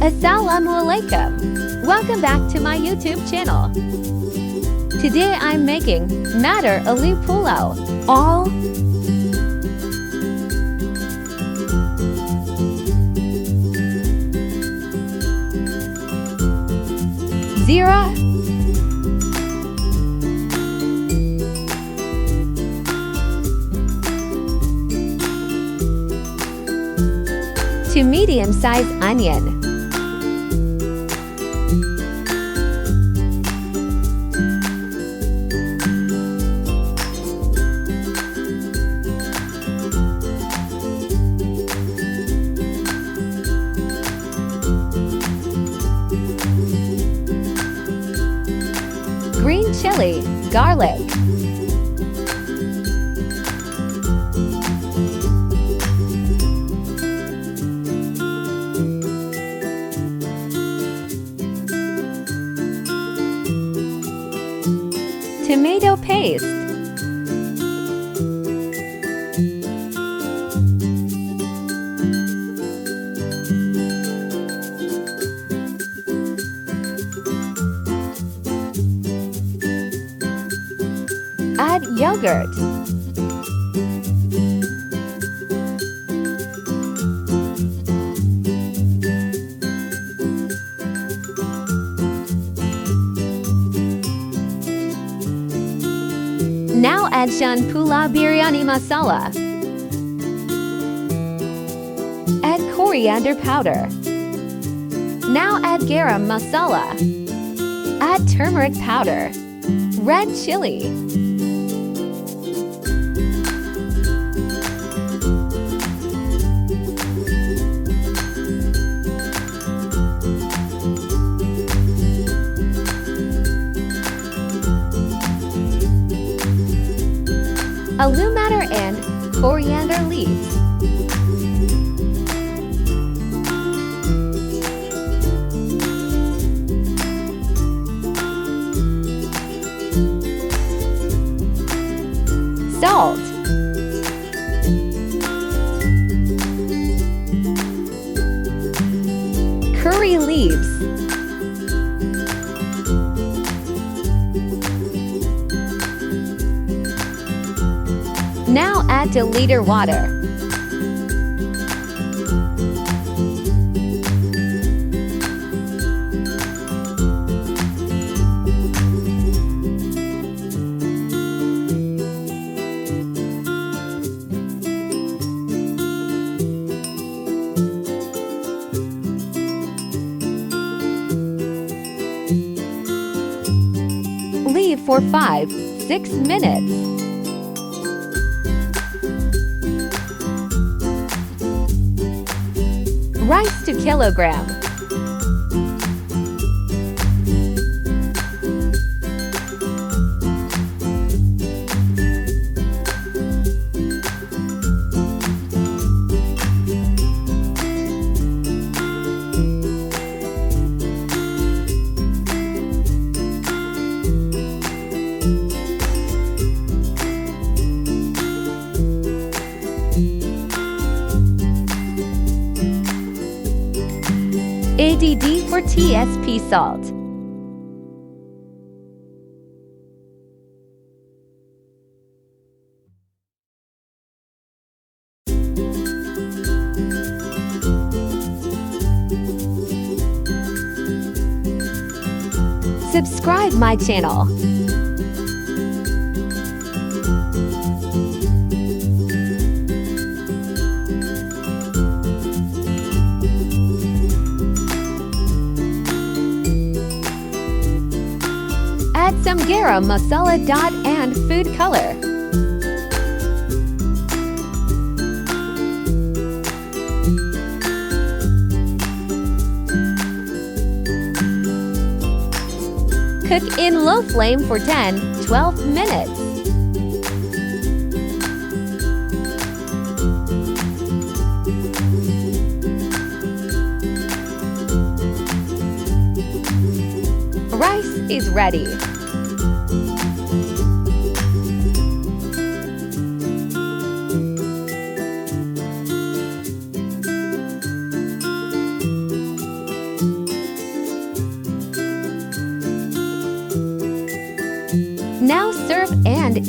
Assalamualaikum. Welcome back to my YouTube channel. Today I'm making Matar Aloo Pulao. All Zira to medium-sized onion. Green chili, garlic. Tomato paste. Add yogurt. Now add Pulao biryani masala. Add coriander powder. Now add garam masala. Add turmeric powder. Red chili. Aloo matar and coriander leaves. Salt. Curry leaves. Now add 2 liter water. Leave for 5-6 minutes. Rice to kilogram. ADD for TSP salt. Subscribe my channel. Add some garam masala and food color. Cook in low flame for 10-12 minutes. Rice is ready.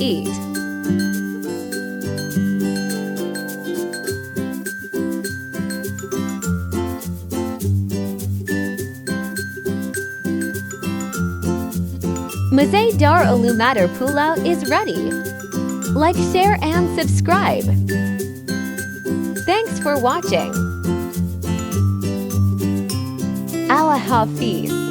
eat. Matar Aloo Matar Pulao is ready. Like, share and subscribe. Thanks for watching. HAFIZ.